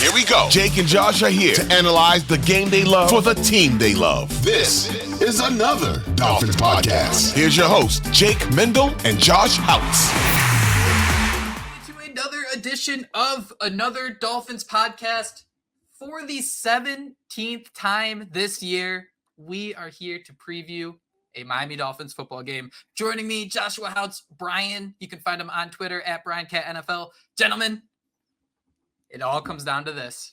Here we go. Jake and Josh are here to analyze the game they love for the team they love. This is another Dolphins Podcast. Here's your host, Jake Mendel and Josh Houtz. To another edition of another Dolphins Podcast. For the 17th time this year, we are here to preview a Miami Dolphins football game. Joining me, Joshua Houtz, Brian. You can find him on Twitter at BrianCatNFL. Gentlemen, it all comes down to this.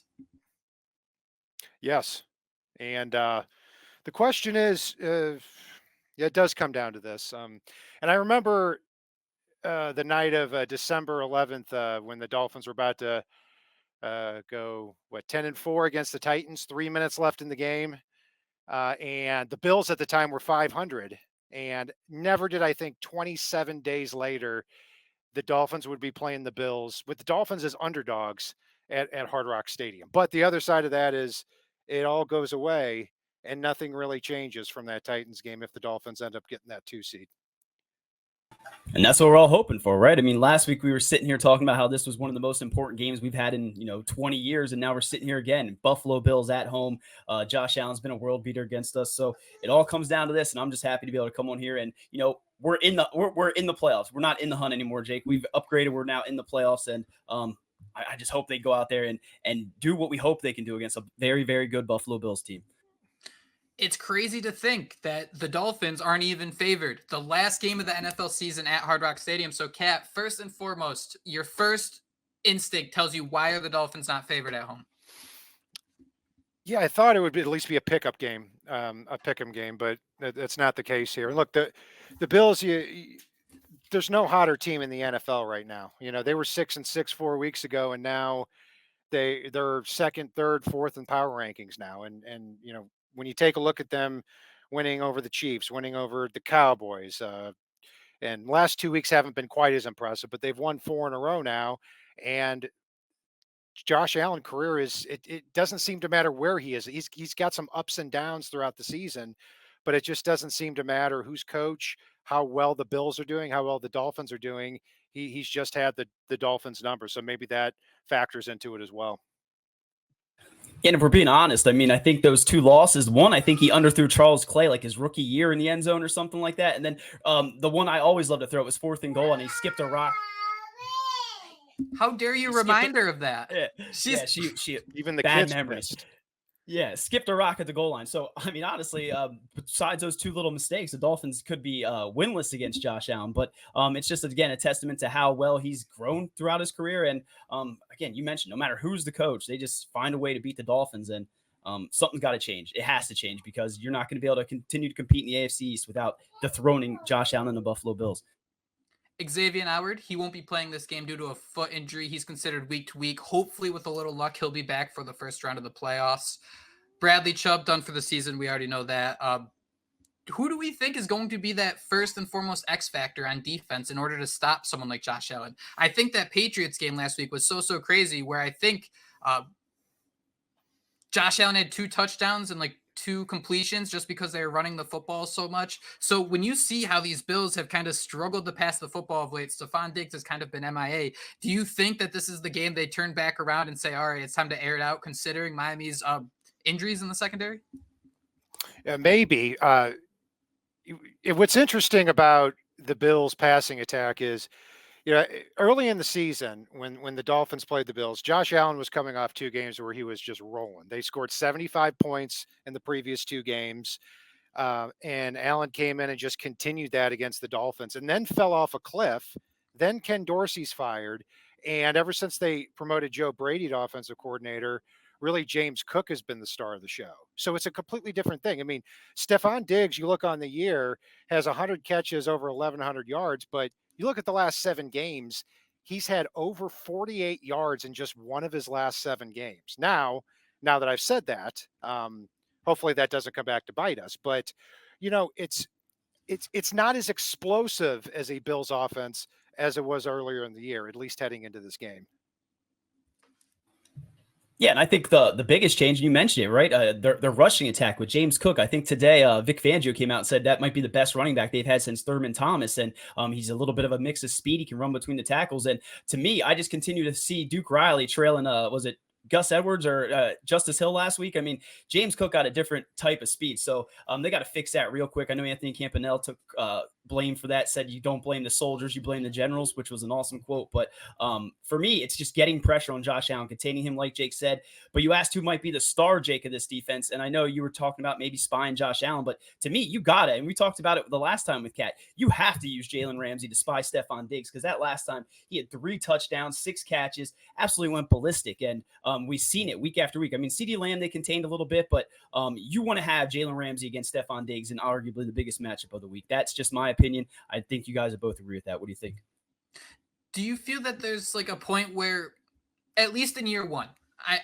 Yes. And the question is, it does come down to this. And I remember the night of December 11th when the Dolphins were about to go, 10-4 against the Titans, 3 minutes left in the game. And the Bills at the time were 500. And never did I think 27 days later, the Dolphins would be playing the Bills with the Dolphins as underdogs at Hard Rock Stadium. But the other side of that is it all goes away and nothing really changes from that Titans game if the Dolphins end up getting that 2 seed. And that's what we're all hoping for, right? I mean, last week we were sitting here talking about how this was one of the most important games we've had in, 20 years. And now we're sitting here again, Buffalo Bills at home. Josh Allen's been a world beater against us. So it all comes down to this. And I'm just happy to be able to come on here and, we're in the playoffs. We're not in the hunt anymore, Jake. We've upgraded. We're now in the playoffs. And, I just hope they go out there and do what we hope they can do against a very, very good Buffalo Bills team. It's crazy to think that the Dolphins aren't even favored. The last game of the NFL season at Hard Rock Stadium. So, Kat, first and foremost, your first instinct tells you why are the Dolphins not favored at home? Yeah, I thought it would at least be a pickup game, a pick'em game, but that's not the case here. And look, the Bills, there's no hotter team in the NFL right now. They were 6-6 4 weeks ago, and now they're second, third, fourth in power rankings now. And when you take a look at them winning over the Chiefs, winning over the Cowboys, and last 2 weeks haven't been quite as impressive, but they've won 4 in a row now. And Josh Allen's career it doesn't seem to matter where he is. He's got some ups and downs throughout the season, but it just doesn't seem to matter who's coach, how well the Bills are doing, how well the Dolphins are doing. He's just had the Dolphins number. So maybe that factors into it as well. And if we're being honest, I mean, I think those 2 losses, one, I think he underthrew Charles Clay like his rookie year in the end zone or something like that. And then the one I always love to throw was 4th and goal and he skipped a rock. How dare you remind her of that? Yeah, she even the bad kids memories. missed. Yeah, skipped a rock at the goal line. So, I mean, honestly, besides those 2 little mistakes, the Dolphins could be winless against Josh Allen. But it's just, again, a testament to how well he's grown throughout his career. And, again, you mentioned no matter who's the coach, they just find a way to beat the Dolphins. And something's got to change. It has to change because you're not going to be able to continue to compete in the AFC East without dethroning Josh Allen and the Buffalo Bills. Xavier Howard, he won't be playing this game due to a foot injury. He's considered week to week. Hopefully, with a little luck, he'll be back for the first round of the playoffs. Bradley Chubb done for the season. We already know that. Who do we think is going to be that first and foremost X factor on defense in order to stop someone like Josh Allen? I think that Patriots game last week was so crazy where I think Josh Allen had 2 touchdowns and 2 completions just because they were running the football so much. So when you see how these Bills have kind of struggled to pass the football of late, Stephon Diggs has kind of been MIA. Do you think that this is the game they turn back around and say, all right, it's time to air it out considering Miami's injuries in the secondary? Yeah, maybe. What's interesting about the Bills passing attack is, early in the season when the Dolphins played the Bills, Josh Allen was coming off 2 games where he was just rolling. They scored 75 points in the previous 2 games. And Allen came in and just continued that against the Dolphins and then fell off a cliff. Then Ken Dorsey's fired. And ever since they promoted Joe Brady to offensive coordinator, really James Cook has been the star of the show. So it's a completely different thing. I mean, Stephon Diggs, you look on the year, has 100 catches, over 1,100 yards, but you look at the last 7 games, he's had over 48 yards in just one of his last 7 games. Now that I've said that, hopefully that doesn't come back to bite us. But, it's not as explosive as a Bills offense as it was earlier in the year, at least heading into this game. Yeah, and I think the biggest change, and you mentioned it, right? Their rushing attack with James Cook. I think today Vic Fangio came out and said that might be the best running back they've had since Thurman Thomas. And he's a little bit of a mix of speed. He can run between the tackles. And to me, I just continue to see Duke Riley trailing, Gus Edwards or Justice Hill last week. I mean, James Cook got a different type of speed. So they got to fix that real quick. I know Anthony Campanella took blame for that, said you don't blame the soldiers, you blame the generals, which was an awesome quote. But for me, it's just getting pressure on Josh Allen, containing him, like Jake said. But you asked who might be the star, Jake, of this defense. And I know you were talking about maybe spying Josh Allen, but to me, you got it. And we talked about it the last time with Kat. You have to use Jalen Ramsey to spy Stephon Diggs, because that last time he had 3 touchdowns, 6 catches, absolutely went ballistic. And we've seen it week after week. I mean, CeeDee Lamb, they contained a little bit, but you want to have Jalen Ramsey against Stephon Diggs in arguably the biggest matchup of the week. That's just my opinion. I think you guys would both agree with that. What do you think? Do you feel that there's like a point where, at least in year one,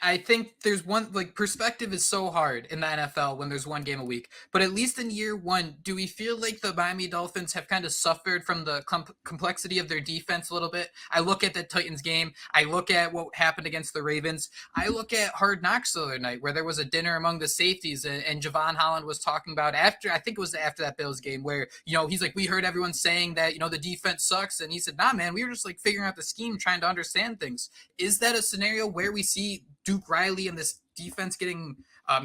I think there's one, like, perspective is so hard in the NFL when there's one game a week, but at least in year one, do we feel like the Miami Dolphins have kind of suffered from the complexity of their defense a little bit? I look at the Titans game. I look at what happened against the Ravens. I look at Hard Knocks the other night, where there was a dinner among the safeties, and Javon Holland was talking about after that Bills game, where, he's like, we heard everyone saying that, the defense sucks. And he said, nah, man, we were just like figuring out the scheme, trying to understand things. Is that a scenario where we see Duke Riley and this defense getting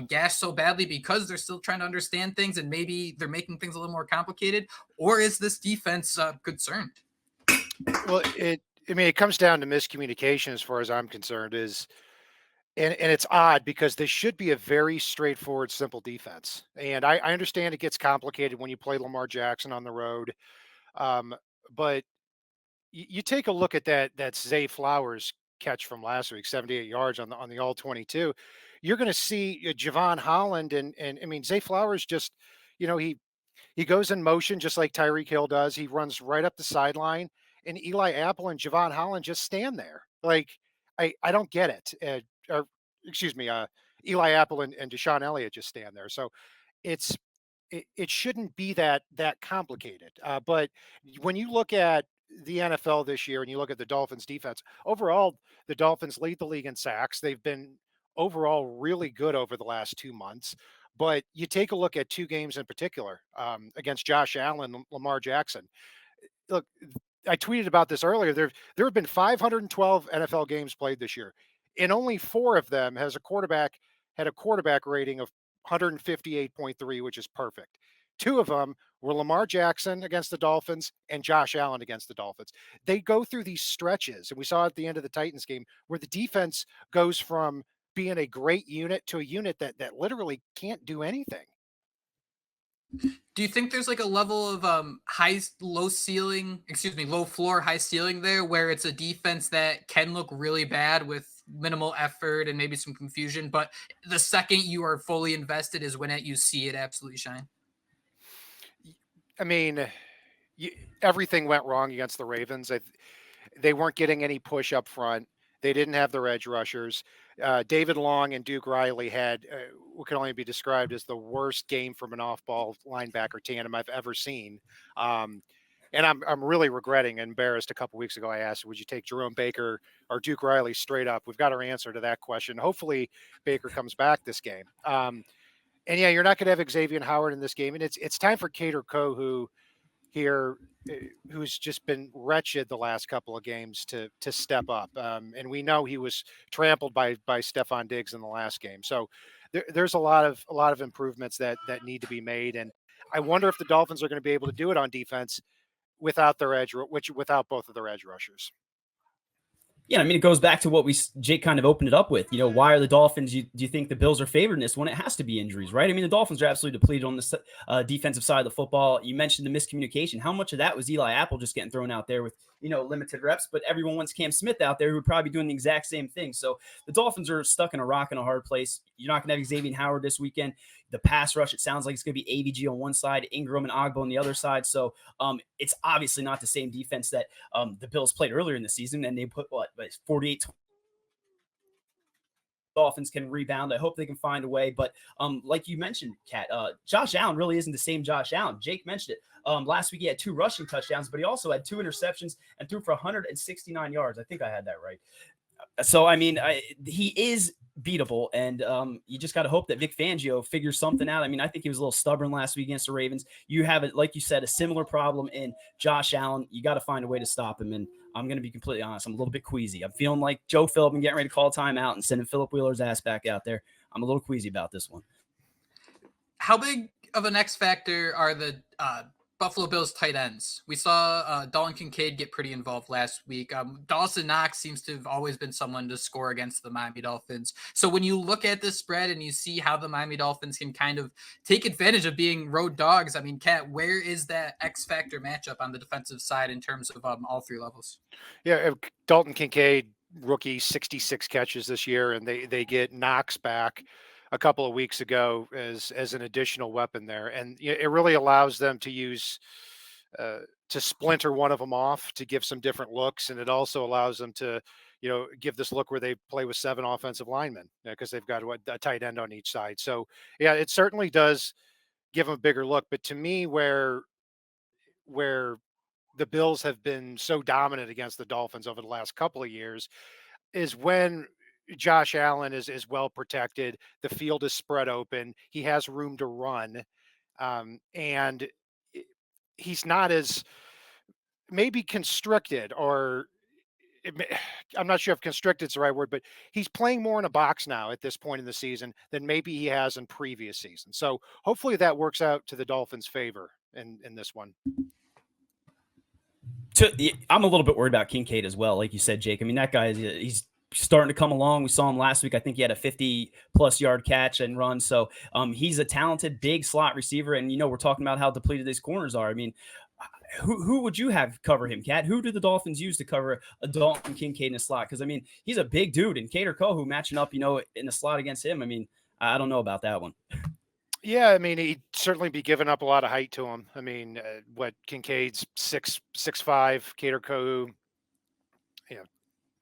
gashed so badly because they're still trying to understand things and maybe they're making things a little more complicated? Or is this defense concerned? Well, it comes down to miscommunication as far as I'm concerned, and it's odd because this should be a very straightforward, simple defense. And I understand it gets complicated when you play Lamar Jackson on the road. But you take a look at that Zay Flowers catch from last week, 78 yards on the all 22. You're going to see Javon Holland and I mean, Zay Flowers just, he goes in motion just like Tyreek Hill does. He runs right up the sideline, and Eli Apple and Javon Holland just stand there. Like, I don't get it. Eli Apple and Deshaun Elliott just stand there. So it shouldn't be that complicated. But when you look at the NFL this year and you look at the Dolphins defense, overall, the Dolphins lead the league in sacks. They've been overall really good over the last 2 months. But you take a look at 2 games in particular, against Josh Allen and Lamar Jackson. Look, I tweeted about this earlier. There have been 512 NFL games played this year, and only 4 of them had a quarterback rating of 158.3, which is perfect. 2 of them were Lamar Jackson against the Dolphins and Josh Allen against the Dolphins. They go through these stretches, and we saw at the end of the Titans game where the defense goes from being a great unit to a unit that literally can't do anything. Do you think there's like a level of low floor, high ceiling there, where it's a defense that can look really bad with minimal effort and maybe some confusion, but the second you are fully invested is when you see it absolutely shine? I mean, everything went wrong against the Ravens. They weren't getting any push up front. They didn't have their edge rushers. David Long and Duke Riley had what can only be described as the worst game from an off-ball linebacker tandem I've ever seen. And I'm really regretting and embarrassed. A couple weeks ago, I asked, would you take Jerome Baker or Duke Riley straight up? We've got our answer to that question. Hopefully Baker comes back this game. And yeah, you're not going to have Xavier Howard in this game. And it's time for Kader Kohou here, who's just been wretched the last couple of games, to step up. And we know he was trampled by Stephon Diggs in the last game. So there's a lot of improvements that need to be made. And I wonder if the Dolphins are going to be able to do it on defense without without both of their edge rushers. Yeah, I mean, it goes back to what Jake kind of opened it up with. Why are the Dolphins, do you think the Bills are favored in this one? It has to be injuries, right? I mean, the Dolphins are absolutely depleted on the defensive side of the football. You mentioned the miscommunication. How much of that was Eli Apple just getting thrown out there with, limited reps? But everyone wants Cam Smith out there who would probably be doing the exact same thing. So the Dolphins are stuck in a rock and a hard place. You're not going to have Xavier Howard this weekend. The pass rush, it sounds like it's going to be AVG on one side, Ingram and Ogbah on the other side. So it's obviously not the same defense that the Bills played earlier in the season, and they put 48. Dolphins can rebound. I hope they can find a way. But like you mentioned, Kat, Josh Allen really isn't the same Josh Allen. Jake mentioned it. Last week he had 2 rushing touchdowns, but he also had 2 interceptions and threw for 169 yards. I think I had that right. So, I mean, he is beatable, and you just got to hope that Vic Fangio figures something out. I mean, I think he was a little stubborn last week against the Ravens. You have it, like you said, a similar problem in Josh Allen. You got to find a way to stop him, and I'm going to be completely honest. I'm a little bit queasy. I'm feeling like Joe Phillips and getting ready to call timeout and sending Philip Wheeler's ass back out there. I'm a little queasy about this one. How big of an X factor are the Buffalo Bills tight ends? We saw Dalton Kincaid get pretty involved last week. Dawson Knox seems to have always been someone to score against the Miami Dolphins. So when you look at this spread and you see how the Miami Dolphins can kind of take advantage of being road dogs, I mean, Kat, where is that X factor matchup on the defensive side in terms of all three levels? Yeah, Dalton Kincaid, rookie, 66 catches this year, and they get Knox back a couple of weeks ago as an additional weapon there, and it really allows them to use to splinter one of them off to give some different looks, and it also allows them to give this look where they play with 7 offensive linemen because they've got a tight end on each side. So yeah, it certainly does give them a bigger look. But to me, where the Bills have been so dominant against the Dolphins over the last couple of years is when Josh Allen is well protected. The field is spread open. He has room to run. And he's not as maybe constricted or I'm not sure if constricted is the right word, but he's playing more in a box now at this point in the season than maybe he has in previous seasons. So hopefully that works out to the Dolphins' favor in this one. I'm a little bit worried about Kincaid as well. Like you said, Jake, I mean, that guy, he's starting to come along. We saw him last week. I think he had a 50-plus yard catch and run. So he's a talented, big slot receiver. And, we're talking about how depleted these corners are. I mean, who would you have cover him, Kat? Who do the Dolphins use to cover a Dalton Kincaid in the slot? Because, I mean, he's a big dude. And Cater Kohu matching up, in the slot against him. I mean, I don't know about that one. Yeah, I mean, he'd certainly be giving up a lot of height to him. I mean, Kincaid's 6'5", Cater Kohu,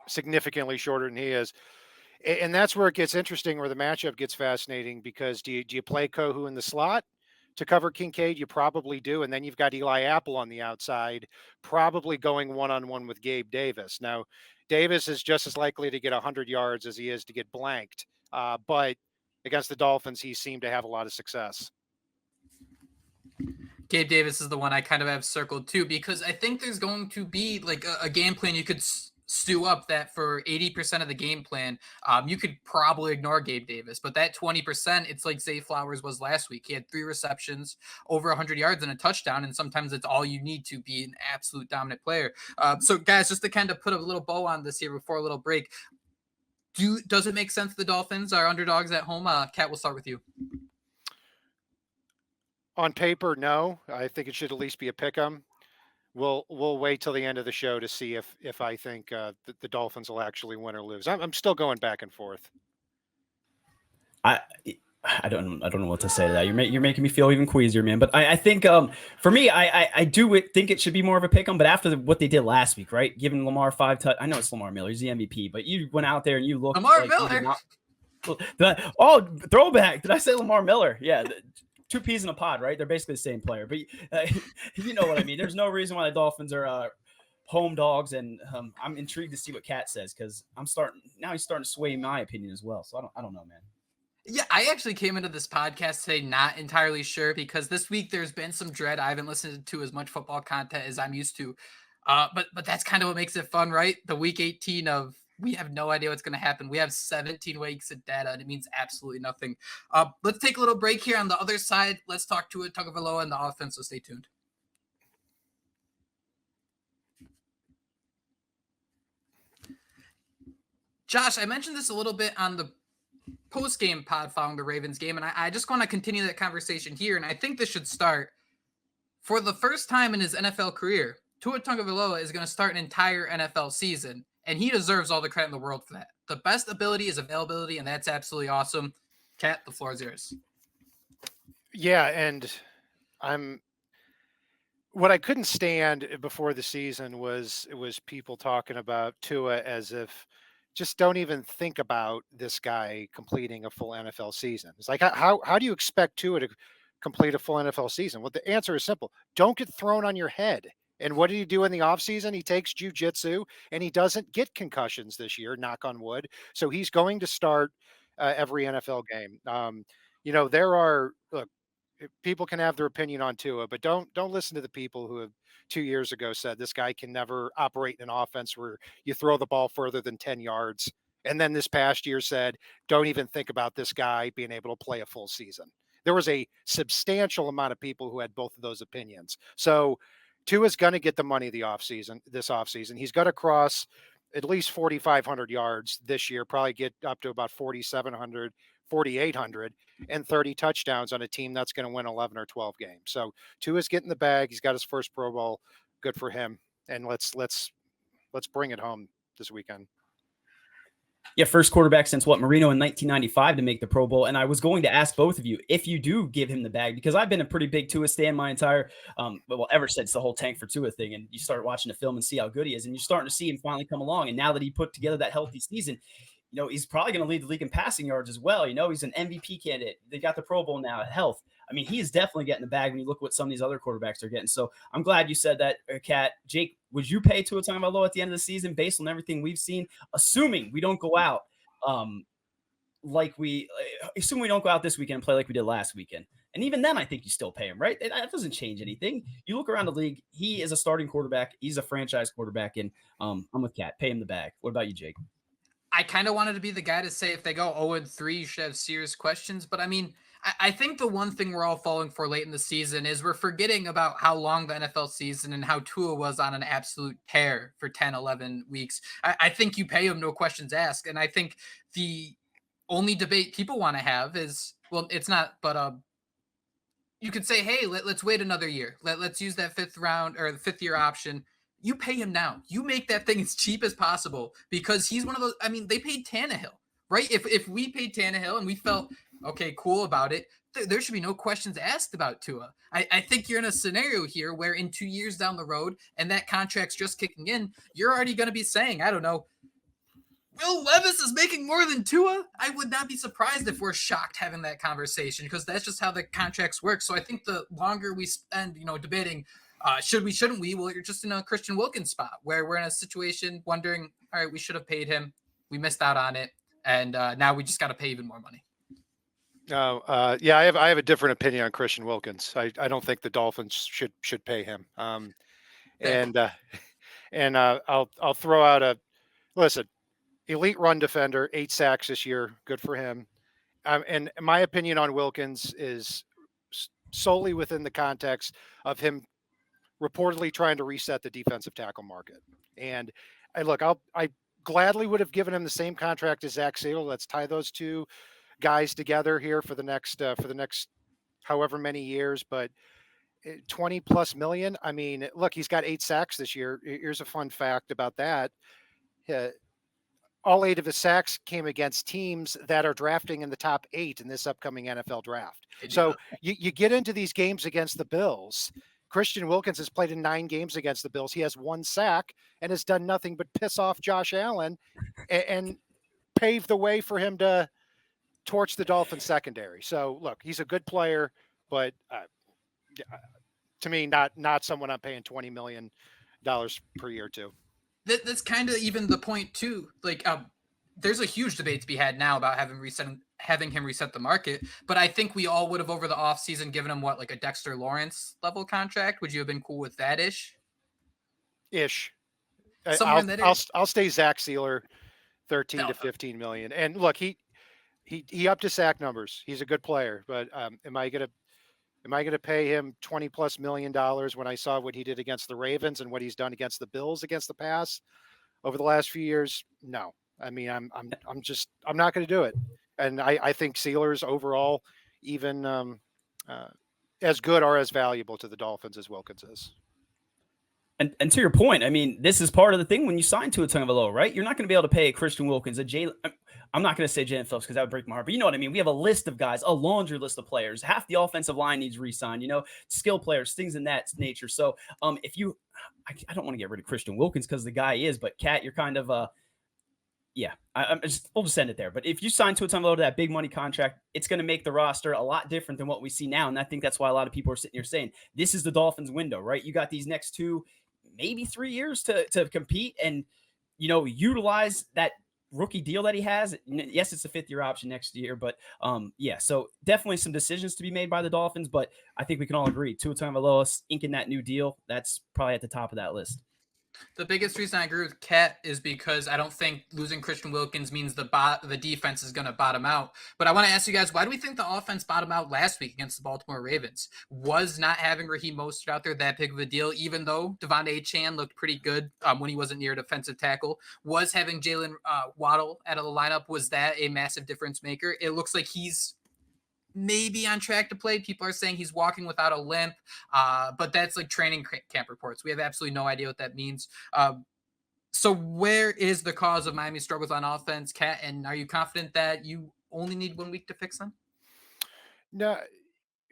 significantly shorter than he is. And that's where it gets interesting, where the matchup gets fascinating, because do you play Kohu in the slot to cover Kincaid? You probably do. And then you've got Eli Apple on the outside, probably going one-on-one with Gabe Davis. Now, Davis is just as likely to get 100 yards as he is to get blanked. But against the Dolphins, he seemed to have a lot of success. Gabe Davis is the one I kind of have circled too, because I think there's going to be like a game plan you could stew up that for 80% of the game plan, you could probably ignore Gabe Davis, but that 20%, it's like Zay Flowers was last week. He had 3 receptions, over 100 yards and a touchdown, and sometimes it's all you need to be an absolute dominant player. So guys, just to kind of put a little bow on this here before a little break, does it make sense the Dolphins are underdogs at home? Kat, we'll start with you. On paper, no. I think it should at least be a pick 'em. We'll wait till the end of the show to see if I think the Dolphins will actually win or lose. I'm still going back and forth. I don't know what to say to that. You're making me feel even queasier, man. But I think for me, I do think it should be more of a pick 'em. But after what they did last week, right, giving Lamar 5 touch, I know it's Lamar Miller, he's the MVP, but you went out there and you looked Lamar like Miller. Throwback. Did I say Lamar Miller? Yeah. 2 peas in a pod, right? They're basically the same player, but you know what I mean. There's no reason why the Dolphins are home dogs, and I'm intrigued to see what Kat says, because he's starting to sway my opinion as well. So I don't know, man. Yeah, I actually came into this podcast today not entirely sure, because this week there's been some dread. I haven't listened to as much football content as I'm used to, but that's kind of what makes it fun, right? The week 18 of we have no idea what's going to happen. We have 17 weeks of data, and it means absolutely nothing. Let's take a little break here. On the other side, let's talk to Tagovailoa and the offense, so stay tuned. Josh, I mentioned this a little bit on the post-game pod following the Ravens game, and I just want to continue that conversation here, and I think this should start. For the first time in his NFL career, Tua Tagovailoa is going to start an entire NFL season, and he deserves all the credit in the world for that. The best ability is availability, and that's absolutely awesome. Kat, the floor is yours. Yeah, and what I couldn't stand before the season was people talking about Tua as if just don't even think about this guy completing a full NFL season. It's like, how do you expect Tua to complete a full NFL season? Well, the answer is simple. Don't get thrown on your head. And what did he do in the offseason? He takes jiu-jitsu, and he doesn't get concussions this year, knock on wood. So he's going to start every NFL game. Look, people can have their opinion on Tua, but don't listen to the people who have 2 years ago said this guy can never operate in an offense where you throw the ball further than 10 yards. And then this past year said, don't even think about this guy being able to play a full season. There was a substantial amount of people who had both of those opinions. So Tua's going to get the money this offseason. He's going to cross at least 4,500 yards this year, probably get up to about 4,700, 4,800, and 30 touchdowns on a team that's going to win 11 or 12 games. So Tua's getting the bag. He's got his first Pro Bowl. Good for him. And let's bring it home this weekend. Yeah, first quarterback since Marino in 1995 to make the Pro Bowl. And I was going to ask both of you if you do give him the bag, because I've been a pretty big Tua stan my entire, ever since the whole tank for Tua thing. And you start watching the film and see how good he is, and you're starting to see him finally come along. And now that he put together that healthy season, he's probably going to lead the league in passing yards as well. He's an MVP candidate. They got the Pro Bowl now at health. I mean, he is definitely getting the bag when you look at what some of these other quarterbacks are getting. So I'm glad you said that, Kat. Jake, would you pay Tua Tagovailoa at the end of the season based on everything we've seen, assuming we don't go out assume we don't go out this weekend and play like we did last weekend? And even then, I think you still pay him, right? That doesn't change anything. You look around the league, he is a starting quarterback. He's a franchise quarterback, and I'm with Kat. Pay him the bag. What about you, Jake? I kind of wanted to be the guy to say if they go 0-3, you should have serious questions. But I mean, I think the one thing we're all falling for late in the season is we're forgetting about how long the NFL season and how Tua was on an absolute tear for 10, 11 weeks. I think you pay him, no questions asked. And I think the only debate people want to have is, well, it's not, but you could say, hey, let's wait another year. Let's use that fifth year option. You pay him now. You make that thing as cheap as possible, because he's one of those. I mean, they paid Tannehill, right? If we paid Tannehill and we felt okay, cool about it, there should be no questions asked about Tua. I think you're in a scenario here where in 2 years down the road, and that contract's just kicking in, you're already going to be saying, I don't know, Will Levis is making more than Tua. I would not be surprised if we're shocked having that conversation, because that's just how the contracts work. So I think the longer we spend, debating, should we, shouldn't we? Well, you're just in a Christian Wilkins spot where we're in a situation wondering, all right, we should have paid him. We missed out on it. And now we just got to pay even more money. I have a different opinion on Christian Wilkins. I don't think the Dolphins should pay him. I'll throw out listen, elite run defender, 8 sacks this year. Good for him. And my opinion on Wilkins is solely within the context of him reportedly trying to reset the defensive tackle market. And I gladly would have given him the same contract as Zach Sealer. Let's tie those two guys together here for the next however many years, but 20 plus million. I mean, look, he's got 8 sacks this year. Here's a fun fact about that. All 8 of his sacks came against teams that are drafting in the top 8 in this upcoming NFL draft. So you get into these games against the Bills. Christian Wilkins has played in 9 games against the Bills. He has 1 sack and has done nothing but piss off Josh Allen and pave the way for him to torch the Dolphins secondary. So look, he's a good player, but to me, not someone I'm paying $20 million per year to. That's kind of even the point too. Like, there's a huge debate to be had now about having him reset the market. But I think we all would have over the offseason given him like a Dexter Lawrence level contract. Would you have been cool with that ish? I'll stay Zach Sealer, 13 to 15 million. And look, he upped his sack numbers. He's a good player, but am I gonna pay him $20+ million when I saw what he did against the Ravens and what he's done against the Bills against the pass over the last few years? No. I mean, I'm not going to do it. And I think Sealer's overall even as good or as valuable to the Dolphins as Wilkins is. And to your point, I mean, this is part of the thing when you sign to a Tagovailoa, right? You're not going to be able to pay Christian Wilkins, a Jaylen. I'm not going to say Jaylen Phillips because that would break my heart, but you know what I mean? We have a list of guys, a laundry list of players. Half the offensive line needs re-signed, skill players, things in that nature. So if you, I don't want to get rid of Christian Wilkins because the guy is, but Kat, you're kind of, we'll just send it there. But if you sign to a Tagovailoa to that big money contract, it's going to make the roster a lot different than what we see now. And I think that's why a lot of people are sitting here saying, this is the Dolphins window, right? You got these next 2, maybe 3 years to compete and, utilize that rookie deal that he has. Yes, it's a 5th-year option next year, but yeah, so definitely some decisions to be made by the Dolphins, but I think we can all agree Tua Tagovailoa inking that new deal, that's probably at the top of that list. The biggest reason I agree with Kat is because I don't think losing Christian Wilkins means the defense is going to bottom out. But I want to ask you guys, why do we think the offense bottomed out last week against the Baltimore Ravens? Was not having Raheem Mostert out there that big of a deal, even though Devon Achane looked pretty good when he wasn't near defensive tackle? Was having Jaylen Waddle out of the lineup, was that a massive difference maker? It looks like he's maybe on track to play. People are saying he's walking without a limp, but that's like training camp reports. We have absolutely no idea what that means. So where is the cause of Miami's struggles on offense, Kat? And are you confident that you only need 1 week to fix them? No,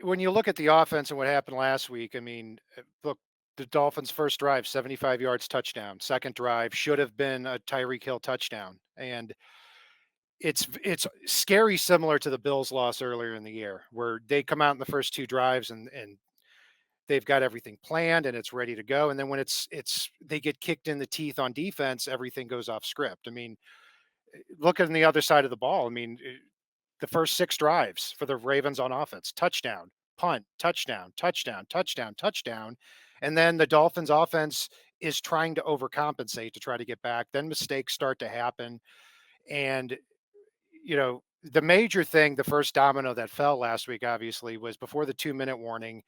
when you look at the offense and what happened last week, I mean, look, the Dolphins' first drive, 75 yards touchdown. Second drive should have been a Tyreek Hill touchdown. And it's scary, similar to the Bills' loss earlier in the year, where they come out in the first 2 drives and they've got everything planned and it's ready to go. And then when they get kicked in the teeth on defense, everything goes off script. I mean, look at the other side of the ball. I mean, the first 6 drives for the Ravens on offense, touchdown, punt, touchdown, touchdown, touchdown, touchdown. And then the Dolphins offense is trying to overcompensate to try to get back. Then mistakes start to happen. And, the major thing, the first domino that fell last week, obviously, was before the 2-minute warning,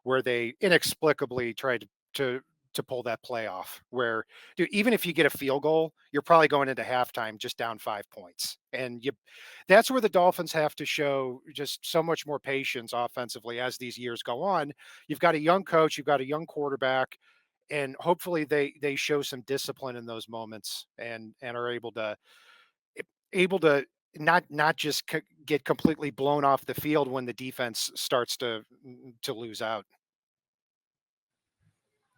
where they inexplicably tried to pull that play off. Where, dude, even if you get a field goal, you're probably going into halftime just down 5 points, and that's where the Dolphins have to show just so much more patience offensively as these years go on. You've got a young coach, you've got a young quarterback, and hopefully they show some discipline in those moments and are able to not just get completely blown off the field when the defense starts to lose out.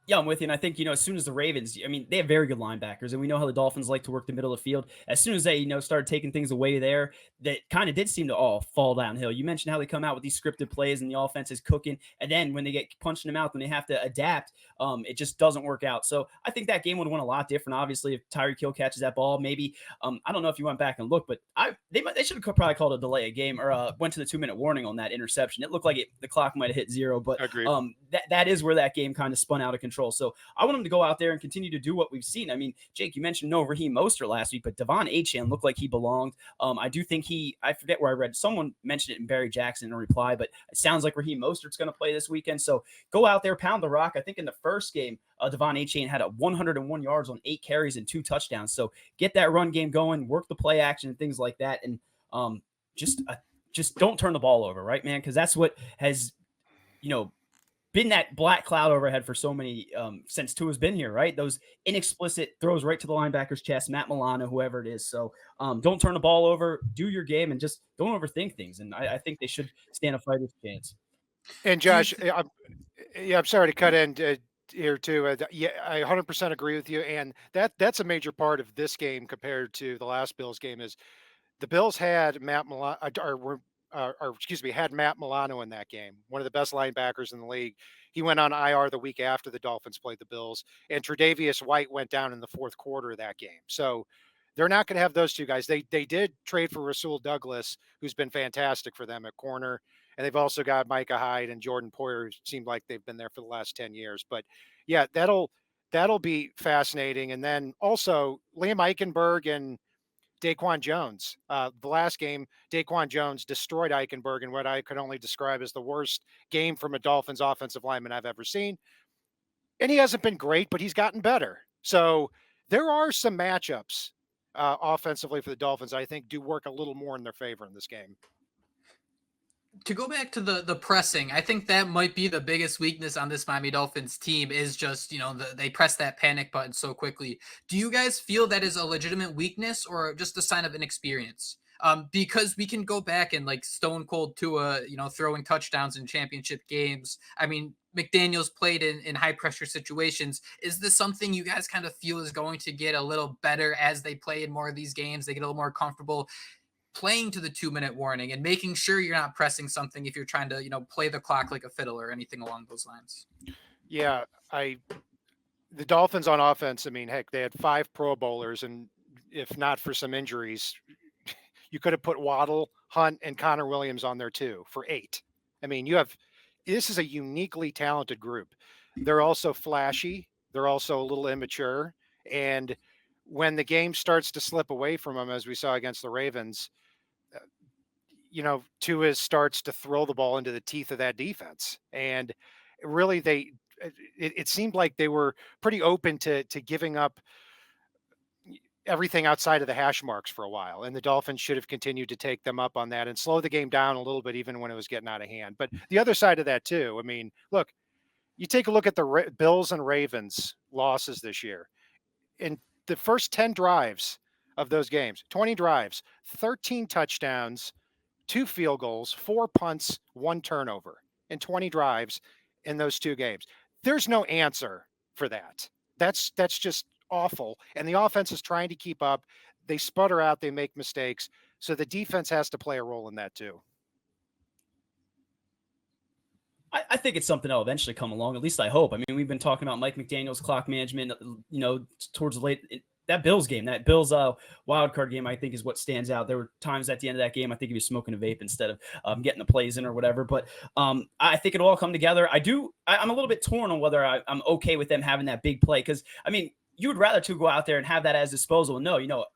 Yeah, I'm with you. And I think, as soon as the Ravens, I mean, they have very good linebackers, and we know how the Dolphins like to work the middle of the field. As soon as they, started taking things away there, that kind of did seem to all fall downhill. You mentioned how they come out with these scripted plays and the offense is cooking. And then when they get punched in the mouth, when they have to adapt, it just doesn't work out. So I think that game would have went a lot different. Obviously, if Tyreek Hill catches that ball, maybe, I don't know if you went back and looked, but they should have probably called a delay a game or went to the 2-minute warning on that interception. It looked like the clock might have hit 0, but that is where that game kind of spun out of control. So I want him to go out there and continue to do what we've seen. I mean, Jake, you mentioned no Raheem Mostert last week, but Devon Achane looked like he belonged. I do think I forget where I read, someone mentioned it in Barry Jackson in a reply, but it sounds like Raheem Mostert's going to play this weekend. So go out there, pound the rock. I think in the first game, Devon Achane had 101 yards on 8 carries and 2 touchdowns. So get that run game going, work the play action and things like that. And just don't turn the ball over, right, man? Because that's what has, been that black cloud overhead for so many since Tua's been here, right? Those inexplicit throws right to the linebacker's chest, Matt Milano, whoever it is. So don't turn the ball over, do your game, and just don't overthink things. And I think they should stand a fighter's chance. And Josh, I'm sorry to cut in here too. I 100% agree with you. And that's a major part of this game compared to the last Bills game is the Bills had Matt Milano, had Matt Milano in that game, one of the best linebackers in the league. He went on IR the week after the Dolphins played the Bills, and Tre'Davious White went down in the 4th quarter of that game. So they're not going to have those two guys. They did trade for Rasul Douglas, who's been fantastic for them at corner, and they've also got Micah Hyde and Jordan Poyer, who seemed like they've been there for the last 10 years. But yeah, that'll be fascinating. And then also Liam Eichenberg and Daquan Jones. The last game, Daquan Jones destroyed Eichenberg in what I could only describe as the worst game from a Dolphins offensive lineman I've ever seen. And he hasn't been great, but he's gotten better. So there are some matchups offensively for the Dolphins I think do work a little more in their favor in this game. To go back to the pressing, I think that might be the biggest weakness on this Miami Dolphins team is just, they press that panic button so quickly. Do you guys feel that is a legitimate weakness or just a sign of inexperience? Because we can go back and like Stone Cold Tua, throwing touchdowns in championship games. I mean, McDaniel's played in high pressure situations. Is this something you guys kind of feel is going to get a little better as they play in more of these games? They get a little more comfortable playing to the 2-minute warning and making sure you're not pressing something if you're trying to, play the clock like a fiddle or anything along those lines. Yeah, the Dolphins on offense, I mean, heck, they had 5 Pro Bowlers, and if not for some injuries, you could have put Waddle, Hunt, and Connor Williams on there too for 8. I mean, this is a uniquely talented group. They're also flashy. They're also a little immature. And when the game starts to slip away from them, as we saw against the Ravens, Tua starts to throw the ball into the teeth of that defense. And really, it seemed like they were pretty open to giving up everything outside of the hash marks for a while. And the Dolphins should have continued to take them up on that and slow the game down a little bit, even when it was getting out of hand. But the other side of that too, I mean, look, you take a look at the Bills and Ravens losses this year. In the first 10 drives of those games, 20 drives, 13 touchdowns, 2 field goals, 4 punts, 1 turnover in 20 drives in those 2 games. There's no answer for that. That's just awful. And the offense is trying to keep up. They sputter out, they make mistakes. So the defense has to play a role in that too. I think it's something that'll eventually come along. At least I hope. I mean, we've been talking about Mike McDaniel's clock management, towards the late that Bills game, that Bills wild card game, I think is what stands out. There were times at the end of that game, I think he was smoking a vape instead of getting the plays in or whatever. But I think it'll all come together. I'm a little bit torn on whether I'm okay with them having that big play. Because, I mean, you would rather to go out there and have that as disposal. No,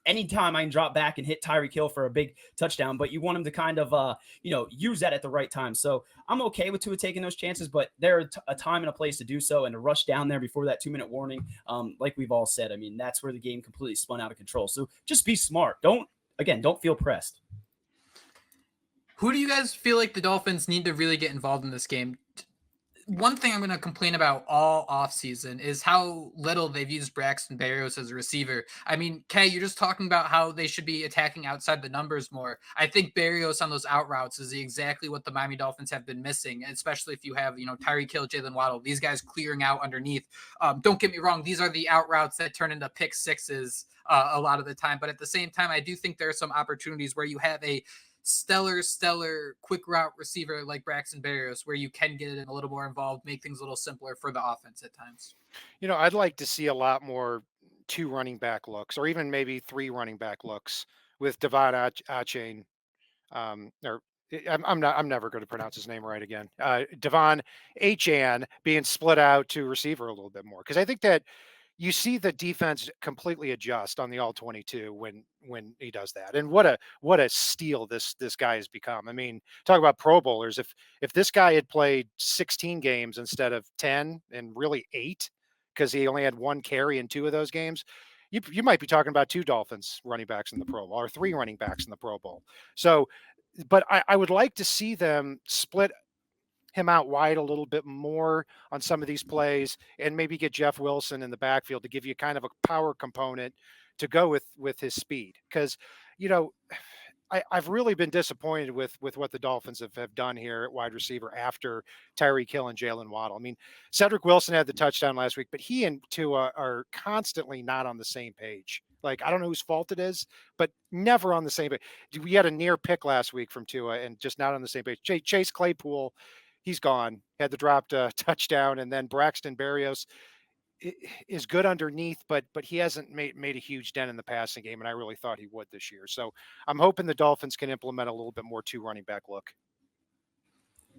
anytime I can drop back and hit Tyreek Hill for a big touchdown, but you want him to kind of, use that at the right time. So I'm okay with Tua taking those chances, but there's a time and a place to do so, and to rush down there before that 2-minute warning, like we've all said, I mean, that's where the game completely spun out of control. So just be smart. Don't feel pressed. Who do you guys feel like the Dolphins need to really get involved in this game? One thing I'm going to complain about all offseason is how little they've used Braxton Berrios as a receiver. I mean, Kay, you're just talking about how they should be attacking outside the numbers more. I think Berrios on those out routes is exactly what the Miami Dolphins have been missing, especially if you have, Tyreek Hill, Jaylen, Waddle, these guys clearing out underneath. Don't get me wrong. These are the out routes that turn into pick sixes a lot of the time. But at the same time, I do think there are some opportunities where you have a stellar quick route receiver like Braxton Berrios, where you can get it a little more involved, make things a little simpler for the offense at times. I'd like to see a lot more 2 running back looks, or even maybe 3 running back looks with Devon Achane. I'm never going to pronounce his name right again. Devon Achane being split out to receiver a little bit more, because I think that you see the defense completely adjust on the all-22 when he does that. And what a steal this guy has become. I mean, talk about Pro Bowlers. If this guy had played 16 games instead of 10 and really 8, because he only had 1 carry in 2 of those games, you might be talking about 2 Dolphins running backs in the Pro Bowl, or 3 running backs in the Pro Bowl. So, but I would like to see them split him out wide a little bit more on some of these plays, and maybe get Jeff Wilson in the backfield to give you kind of a power component to go with his speed. Because, I've really been disappointed with what the Dolphins have done here at wide receiver after Tyreek Hill and Jaylen Waddle. I mean, Cedric Wilson had the touchdown last week, but he and Tua are constantly not on the same page. Like, I don't know whose fault it is, but never on the same page. We had a near pick last week from Tua and just not on the same page. Chase Claypool, he's gone, had the dropped touchdown. And then Braxton Berrios is good underneath, but he hasn't made a huge dent in the passing game, and I really thought he would this year. So I'm hoping the Dolphins can implement a little bit more 2 running back look.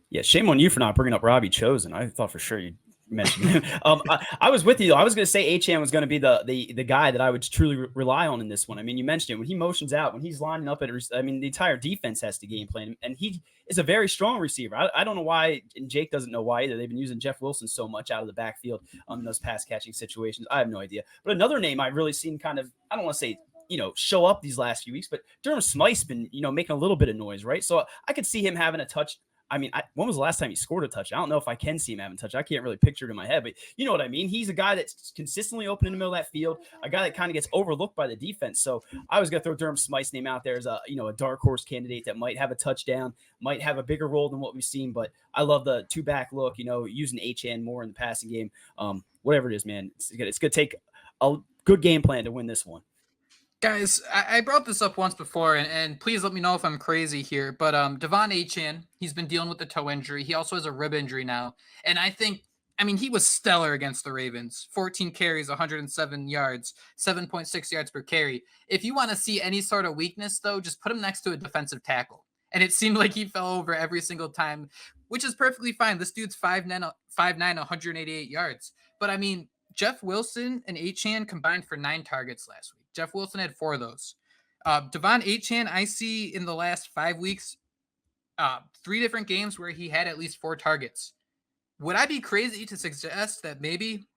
Yeah, shame on you for not bringing up Robbie Chosen. I thought for sure you'd mention him. I was with you, though. I was going to say Achane was going to be the guy that I would truly rely on in this one. I mean, you mentioned it. When he motions out, when he's lining up the entire defense has to game plan, and he is a very strong receiver. I don't know why, and Jake doesn't know why either. They've been using Jeff Wilson so much out of the backfield in those pass catching situations. I have no idea. But another name I've really seen kind of, I don't want to say, show up these last few weeks, but Durham Smythe's been, making a little bit of noise, right? So I could see him having a touch. I mean, when was the last time he scored a touch? I don't know if I can see him having a touch. I can't really picture it in my head, but you know what I mean? He's a guy that's consistently open in the middle of that field, a guy that kind of gets overlooked by the defense. So I was going to throw Durham Smythe's name out there as a dark horse candidate that might have a touchdown, might have a bigger role than what we've seen. But I love the 2-back look, using Achane more in the passing game. Whatever it is, man, it's going to take a good game plan to win this one. Guys, I brought this up once before, and please let me know if I'm crazy here, but Devon Achane, he's been dealing with the toe injury. He also has a rib injury now, and I think I mean, he was stellar against the Ravens. 14 carries, 107 yards, 7.6 yards per carry. If you want to see any sort of weakness, though, just put him next to a defensive tackle. And it seemed like he fell over every single time, which is perfectly fine. This dude's 5'9", 188 yards. But I mean, Jeff Wilson and Achane combined for 9 targets last week. Jeff Wilson had 4 of those. Devon Achane, I see in the last 5 weeks, 3 different games where he had at least 4 targets. Would I be crazy to suggest that maybe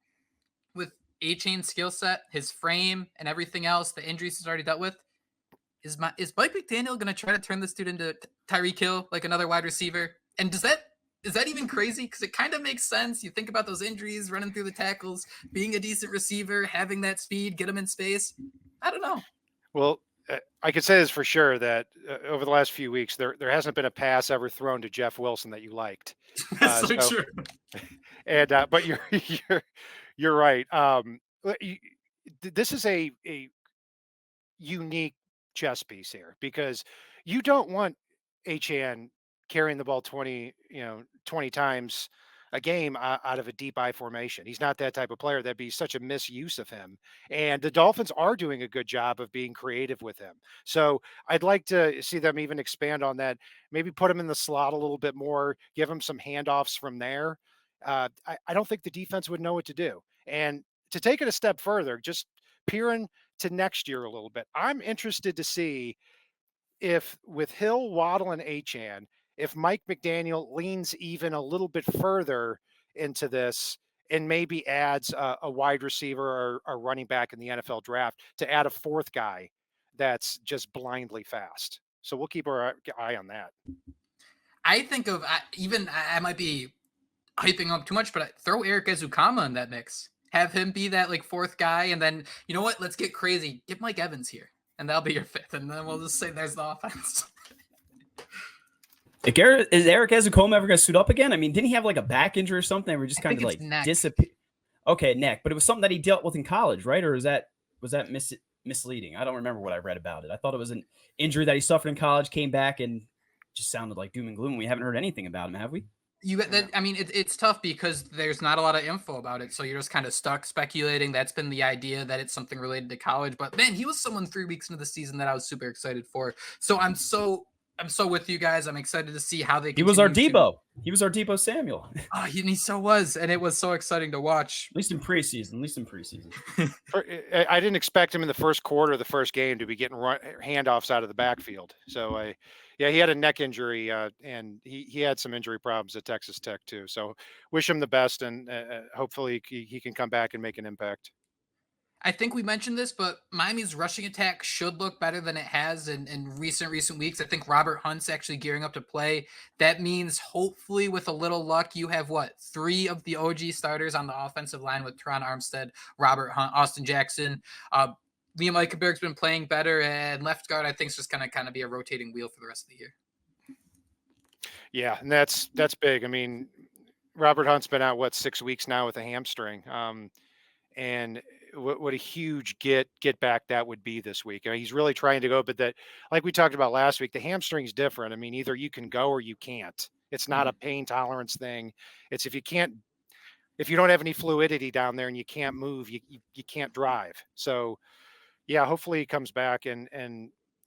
with Achane's skill set, his frame, and everything else, the injuries he's already dealt with, is Mike McDaniel going to try to turn this dude into Tyreek Hill, like another wide receiver? And is that even crazy? Because it kind of makes sense. You think about those injuries, running through the tackles, being a decent receiver, having that speed, get him in space. I don't know. Well, I could say this for sure that over the last few weeks, there hasn't been a pass ever thrown to Jeff Wilson that you liked. That's so true. And but you're right. This is a unique chess piece here because you don't want Achane carrying the ball 20 times a game out of a deep I formation. He's not that type of player. That'd be such a misuse of him. And the Dolphins are doing a good job of being creative with him. So I'd like to see them even expand on that. Maybe put him in the slot a little bit more, give him some handoffs from there. I don't think the defense would know what to do. And to take it a step further, just peering to next year a little bit, I'm interested to see if with Hill, Waddle, and Achane, if Mike McDaniel leans even a little bit further into this and maybe adds a wide receiver or a running back in the NFL draft to add a 4th guy that's just blindly fast. So we'll keep our eye on that. I think of I might be hyping up too much, but throw Eric Ezukama in that mix. Have him be that like 4th guy, and then you know what? Let's get crazy. Get Mike Evans here, and that'll be your 5th, and then we'll just say there's the offense. Is Eric Ezukoma ever going to suit up again? I mean, didn't he have like a back injury or something? Or just kind of like disappear? Okay, neck, but it was something that he dealt with in college, right? Or was that misleading? I don't remember what I read about it. I thought it was an injury that he suffered in college, came back, and just sounded like doom and gloom. We haven't heard anything about him, have we? I mean, it's tough because there's not a lot of info about it, so you're just kind of stuck speculating. That's been the idea that it's something related to college. But man, he was someone 3 weeks into the season that I was super excited for. So I'm so with you guys. I'm excited to see how they. He was our Debo. He was our Debo Samuel. Oh, he so was, and it was so exciting to watch. At least in preseason. I didn't expect him in the first quarter of the first game to be getting handoffs out of the backfield. So he had a neck injury, and he had some injury problems at Texas Tech too. So wish him the best, and hopefully he can come back and make an impact. I think we mentioned this, but Miami's rushing attack should look better than it has in recent weeks. I think Robert Hunt's actually gearing up to play. That means hopefully with a little luck, you have 3 of the OG starters on the offensive line with Teron Armstead, Robert Hunt, Austin Jackson. Liam Eichenberg's been playing better, and left guard I think is just going to kind of be a rotating wheel for the rest of the year. Yeah, and that's big. I mean, Robert Hunt's been out 6 weeks now with a hamstring, and what a huge get back that would be this week. I mean, he's really trying to go, but that, like we talked about last week, the hamstring's different. I mean, either you can go or you can't. It's not a pain tolerance thing. It's if you don't have any fluidity down there and you can't move, you can't drive. So yeah, hopefully he comes back and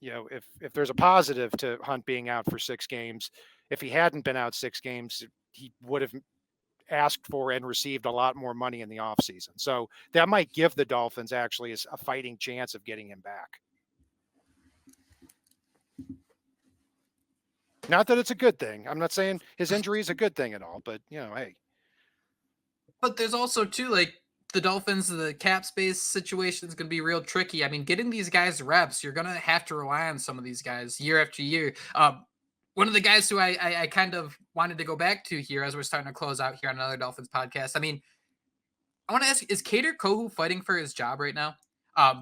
if there's a positive to Hunt being out for 6 games, if he hadn't been out 6 games, he would have asked for and received a lot more money in the offseason. So that might give the Dolphins actually a fighting chance of getting him back. Not that it's a good thing. I'm not saying his injury is a good thing at all, but hey. But there's also too, like the Dolphins, the cap space situation is going to be real tricky. I mean, getting these guys reps, you're going to have to rely on some of these guys year after year. One of the guys who I kind of wanted to go back to here as we're starting to close out here on another Dolphins podcast. I mean, I want to ask, is Kader Kohu fighting for his job right now?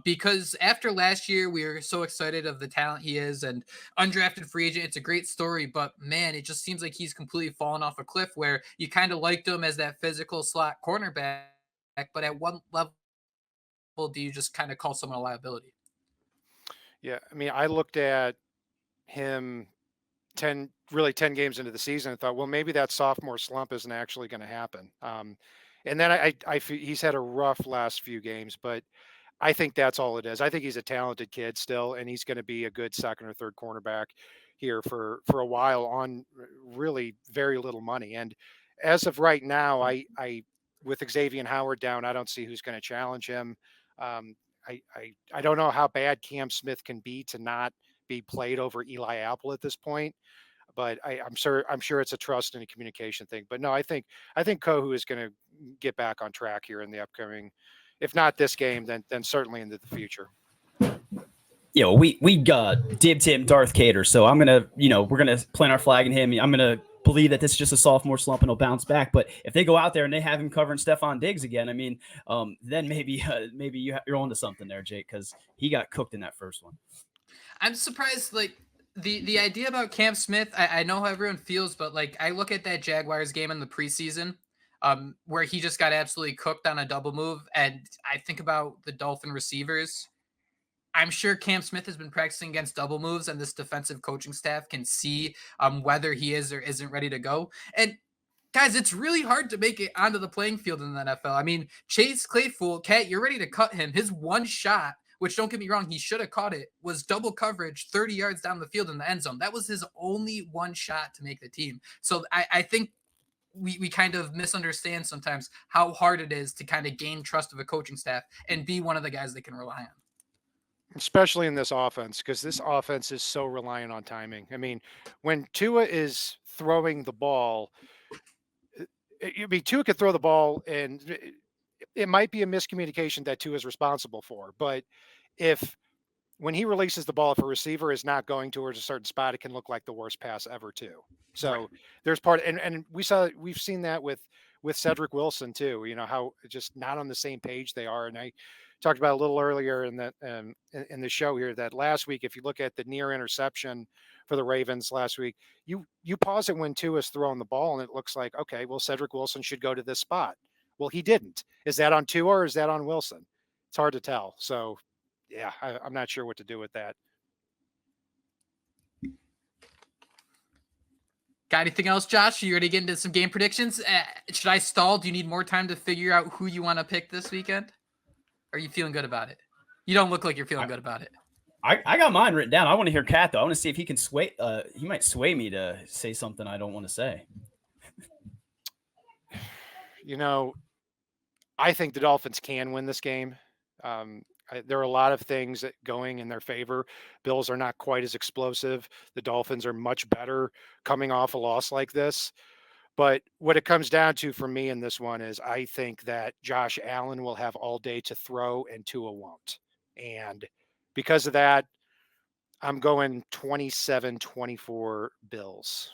Because after last year, we were so excited of the talent he is and undrafted free agent. It's a great story, but man, it just seems like he's completely fallen off a cliff where you kind of liked him as that physical slot cornerback, but at what level do you just kind of call someone a liability? Yeah. I mean, I looked at him 10 games into the season and thought, well, maybe that sophomore slump isn't actually going to happen. And then he's had a rough last few games, but I think that's all it is. I think he's a talented kid still, and he's going to be a good second or third cornerback here for a while on really very little money. And as of right now, I with Xavier Howard down, I don't see who's going to challenge him. I don't know how bad Cam Smith can be to not be played over Eli Apple at this point, but I'm sure it's a trust and a communication thing. But no, I think Kohu is going to get back on track here in the upcoming, if not this game, then certainly into the future. We dibbed him Darth Cater, so I'm gonna, we're gonna plant our flag in him. I'm gonna believe that this is just a sophomore slump and he'll bounce back. But if they go out there and they have him covering Stephon Diggs again, I mean, then maybe you're onto something there, Jake, because he got cooked in that first one. I'm surprised, like the idea about Cam Smith. I know how everyone feels, but like I look at that Jaguars game in the preseason, where he just got absolutely cooked on a double move, and I think about the Dolphin receivers. I'm sure Cam Smith has been practicing against double moves, and this defensive coaching staff can see whether he is or isn't ready to go. And guys, it's really hard to make it onto the playing field in the NFL. I mean, Chase Claypool, Cat, you're ready to cut him. His one shot, which don't get me wrong, he should have caught it, was double coverage 30 yards down the field in the end zone. That was his only one shot to make the team. So I think we kind of misunderstand sometimes how hard it is to kind of gain trust of a coaching staff and be one of the guys they can rely on. Especially in this offense, because this offense is so reliant on timing. I mean, when Tua is throwing the ball, Tua could throw the ball, and it might be a miscommunication that Tua is responsible for. But when he releases the ball, if a receiver is not going towards a certain spot, it can look like the worst pass ever too. So there's and we've seen that with Cedric Wilson too. How just not on the same page they are. And I talked about a little earlier in the show here that last week, if you look at the near interception for the Ravens last week, you pause it when Tua is throwing the ball, and it looks like, okay, well, Cedric Wilson should go to this spot. Well, he didn't. Is that on Tua or is that on Wilson? It's hard to tell. So, yeah, I'm not sure what to do with that. Got anything else, Josh? You ready to get into some game predictions? Should I stall? Do you need more time to figure out who you want to pick this weekend? Are you feeling good about it? You don't look like you're feeling good about it. I got mine written down. I want to hear Kat, though. I want to see if he can sway. He might sway me to say something I don't want to say. I think the Dolphins can win this game. There are a lot of things going in their favor. Bills are not quite as explosive. The Dolphins are much better coming off a loss like this. But what it comes down to for me in this one is I think that Josh Allen will have all day to throw and Tua won't. And because of that, I'm going 27-24 Bills.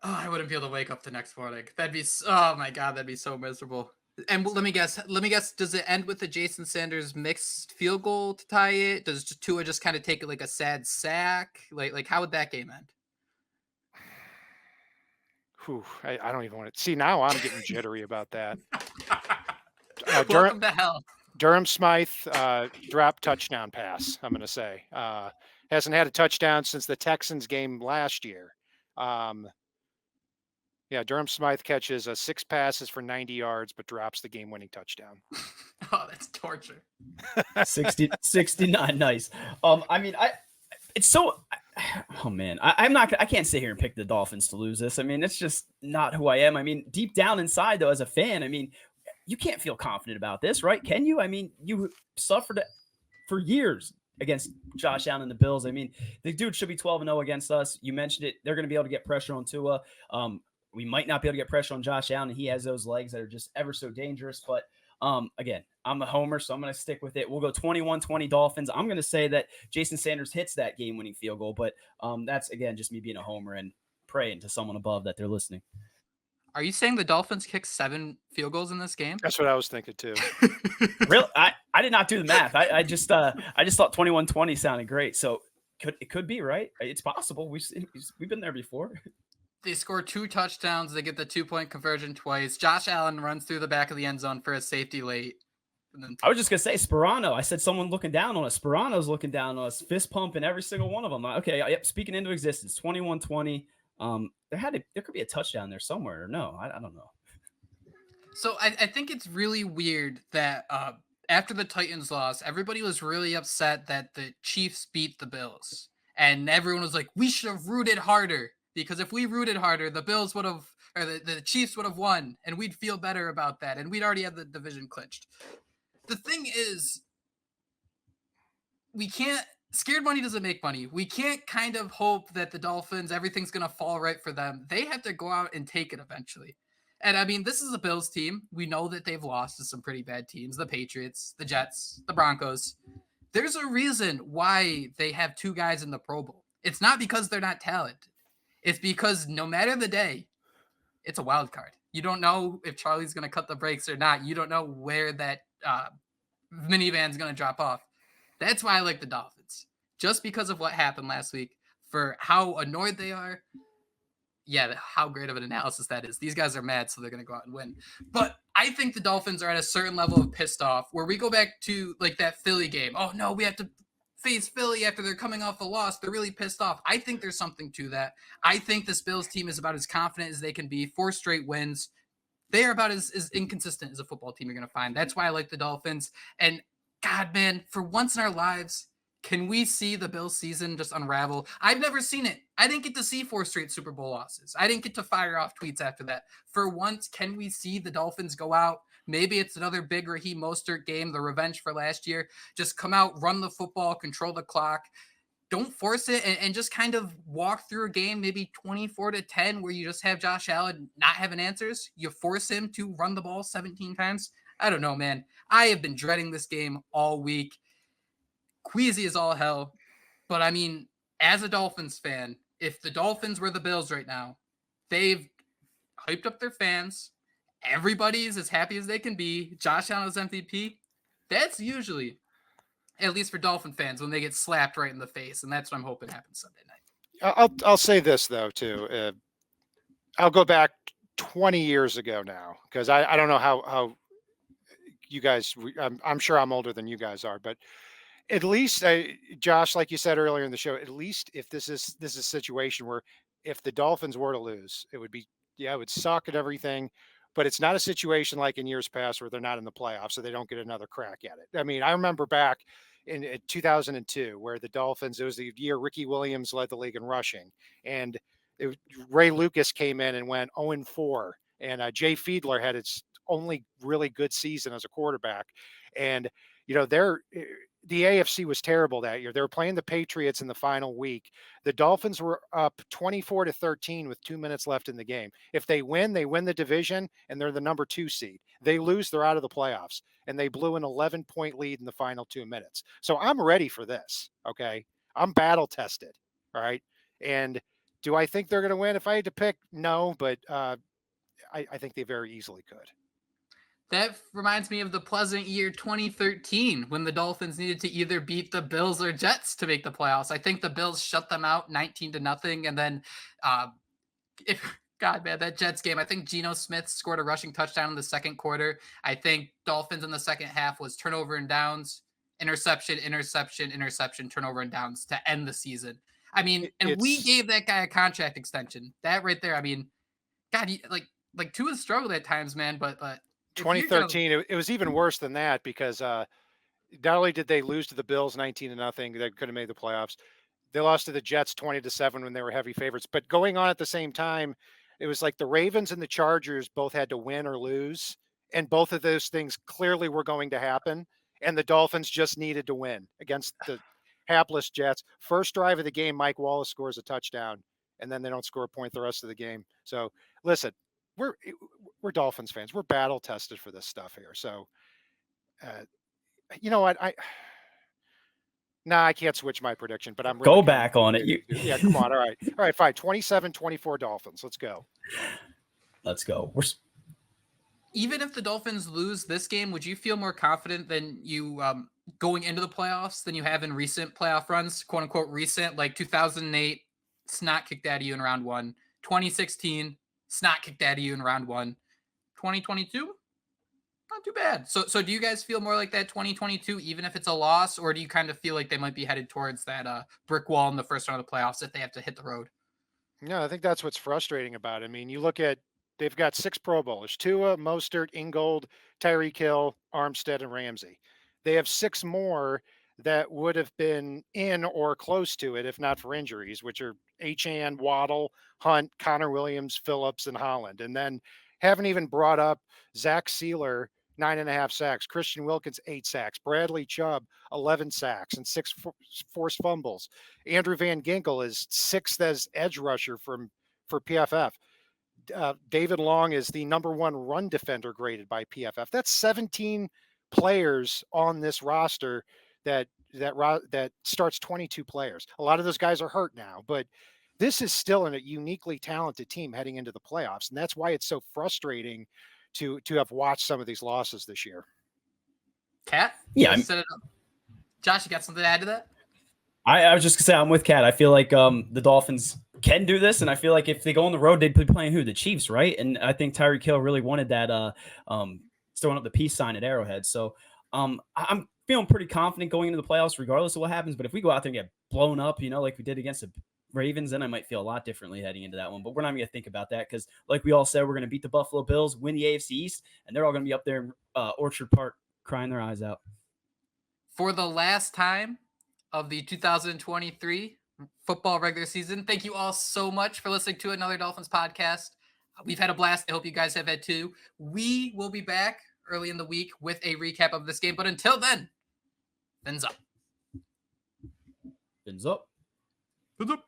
Oh, I wouldn't be able to wake up the next morning. Oh my God, that'd be so miserable. And let me guess, does it end with the Jason Sanders mixed field goal to tie it? Does Tua just kind of take it like a sad sack? Like how would that game end? I don't even want to see. Now I'm getting jittery about that. Welcome to hell. Durham Smythe drop touchdown pass, I'm going to say. Hasn't had a touchdown since the Texans game last year. Durham Smythe catches 6 passes for 90 yards, but drops the game-winning touchdown. Oh, that's torture. 69, nice. I can't sit here and pick the Dolphins to lose this. I mean, it's just not who I am. I mean, deep down inside, though, as a fan, I mean, you can't feel confident about this, right? Can you? I mean, you suffered for years against Josh Allen and the Bills. I mean, the dude should be 12-0 against us. You mentioned it. They're going to be able to get pressure on Tua. We might not be able to get pressure on Josh Allen, and he has those legs that are just ever so dangerous. But again, I'm a homer, so I'm going to stick with it. We'll go 21-20 Dolphins. I'm going to say that Jason Sanders hits that game-winning field goal, but that's, again, just me being a homer and praying to someone above that they're listening. Are you saying the Dolphins kicked 7 field goals in this game? That's what I was thinking too. Really? I did not do the math. I just thought 21-20 sounded great. So it could be, right? It's possible. We've been there before. They score 2 touchdowns. They get the 2-point conversion twice. Josh Allen runs through the back of the end zone for a safety late. I was just going to say Sperano. I said someone looking down on us. Sperano's looking down on us, fist pumping every single one of them. Okay, yep, speaking into existence, 21-20. There could be a touchdown there somewhere. Or no, I don't know. So I think it's really weird that after the Titans loss, everybody was really upset that the Chiefs beat the Bills. And everyone was like, we should have rooted harder, because if we rooted harder, the Bills would have, or the Chiefs would have won, and we'd feel better about that. And we'd already had the division clinched. The thing is, we can't, scared money doesn't make money. We can't kind of hope that the Dolphins, everything's going to fall right for them. They have to go out and take it eventually. And I mean, this is a Bills team. We know that they've lost to some pretty bad teams, the Patriots, the Jets, the Broncos. There's a reason why they have 2 guys in the Pro Bowl. It's not because they're not talented. It's because no matter the day, it's a wild card. You don't know if Charlie's going to cut the brakes or not. You don't know where that minivan's going to drop off. That's why I like the Dolphins. Just because of what happened last week, for how annoyed they are. Yeah, how great of an analysis that is. These guys are mad, so they're going to go out and win. But I think the Dolphins are at a certain level of pissed off, where we go back to like that Philly game. Oh, no, we have to face Philly after they're coming off a loss. They're really pissed off. I think there's something to that. I think this Bills team is about as confident as they can be. 4 straight wins. They are about as inconsistent as a football team you're going to find. That's why I like the Dolphins. And God, man, for once in our lives, can we see the Bills season just unravel? I've never seen it. I didn't get to see 4 straight Super Bowl losses. I didn't get to fire off tweets after that. For once, can we see the Dolphins go out? Maybe it's another big Raheem Mostert game, the revenge for last year. Just come out, run the football, control the clock. Don't force it, and just kind of walk through a game, maybe 24-10, where you just have Josh Allen not having answers. You force him to run the ball 17 times. I don't know, man. I have been dreading this game all week. Queasy as all hell. But I mean, as a Dolphins fan, if the Dolphins were the Bills right now, they've hyped up their fans. Everybody's as happy as they can be. Josh Allen is MVP. That's usually, at least for Dolphin fans, when they get slapped right in the face. And that's what I'm hoping happens Sunday night. I'll say this, though, too. I'll go back 20 years ago now, because I don't know how you guys, I'm sure I'm older than you guys are, but at least, Josh, like you said earlier in the show, at least if this is a situation where if the Dolphins were to lose, it would be, it would suck at everything, but it's not a situation like in years past where they're not in the playoffs, so they don't get another crack at it. I mean, I remember back in 2002 where the Dolphins, it was the year Ricky Williams led the league in rushing, and Ray Lucas came in and went 0-4, and Jay Fiedler had its only really good season as a quarterback, and the AFC was terrible that year. They were playing the Patriots in the final week. The Dolphins were up 24-13 with 2 minutes left in the game. If they win the division, and they're the number 2 seed. They lose, they're out of the playoffs. And they blew an 11-point lead in the final 2 minutes. So I'm ready for this, okay? I'm battle tested, all right? And do I think they're going to win? If I had to pick, no, but I think they very easily could. That reminds me of the pleasant year 2013 when the Dolphins needed to either beat the Bills or Jets to make the playoffs. I think the Bills shut them out 19-0. And then, God, man, that Jets game, I think Geno Smith scored a rushing touchdown in the second quarter. I think Dolphins in the second half was turnover and downs, interception, turnover and downs to end the season. I mean, we gave that guy a contract extension. That right there, I mean, God, like Tua struggled at times, man, but 2013, it was even worse than that, because not only did they lose to the Bills 19-0, they could have made the playoffs. They lost to the Jets 20-7 when they were heavy favorites. But going on at the same time, it was like the Ravens and the Chargers both had to win or lose, and both of those things clearly were going to happen. And the Dolphins just needed to win against the hapless Jets. First drive of the game, Mike Wallace scores a touchdown, and then they don't score a point the rest of the game. So listen, we're Dolphins fans. We're battle tested for this stuff here. So, you know what? I can't switch my prediction, but I'm really go back on it. Yeah, come on. All right, fine. 27-24 Dolphins. Let's go. Even if the Dolphins lose this game, would you feel more confident than you going into the playoffs than you have in recent playoff runs, quote unquote recent, like 2008, snot kicked out of you in round 1, 2016, snot kicked out of you in round 1, 2022? Not too bad. So do you guys feel more like that 2022, even if it's a loss, or do you kind of feel like they might be headed towards that brick wall in the first round of the playoffs if they have to hit the road? No, I think that's what's frustrating about it. I mean, you look at they've got 6 Pro Bowlers: Tua, Mostert, Ingold, Tyreek Hill, Armstead, and Ramsey. They have 6 more that would have been in or close to it if not for injuries, which are Achane, Waddle, Hunt, Connor Williams, Phillips, and Holland. And then haven't even brought up Zach Sealer, 9.5 sacks, Christian Wilkins, 8 sacks, Bradley Chubb, 11 sacks and 6 forced fumbles. Andrew Van Ginkel is 6th as edge rusher for PFF. David Long is the number 1 run defender graded by PFF. That's 17 players on this roster that starts 22 players. A lot of those guys are hurt now, but this is still a uniquely talented team heading into the playoffs, and that's why it's so frustrating to have watched some of these losses this year. Kat? Yeah. Set it up. Josh, you got something to add to that? I was just gonna say I'm with Kat. I feel like the Dolphins can do this, and I feel like if they go on the road, they'd be playing who? The Chiefs, right? And I think Tyreek Hill really wanted that throwing up the peace sign at Arrowhead. So I'm feeling pretty confident going into the playoffs, regardless of what happens. But if we go out there and get blown up, like we did against the Ravens, then I might feel a lot differently heading into that one. But we're not going to think about that because, like we all said, we're going to beat the Buffalo Bills, win the AFC East, and they're all going to be up there in Orchard Park crying their eyes out. For the last time of the 2023 football regular season, thank you all so much for listening to another Dolphins podcast. We've had a blast. I hope you guys have had too. We will be back early in the week with a recap of this game. But until then, fins up. Fins up. Fins up.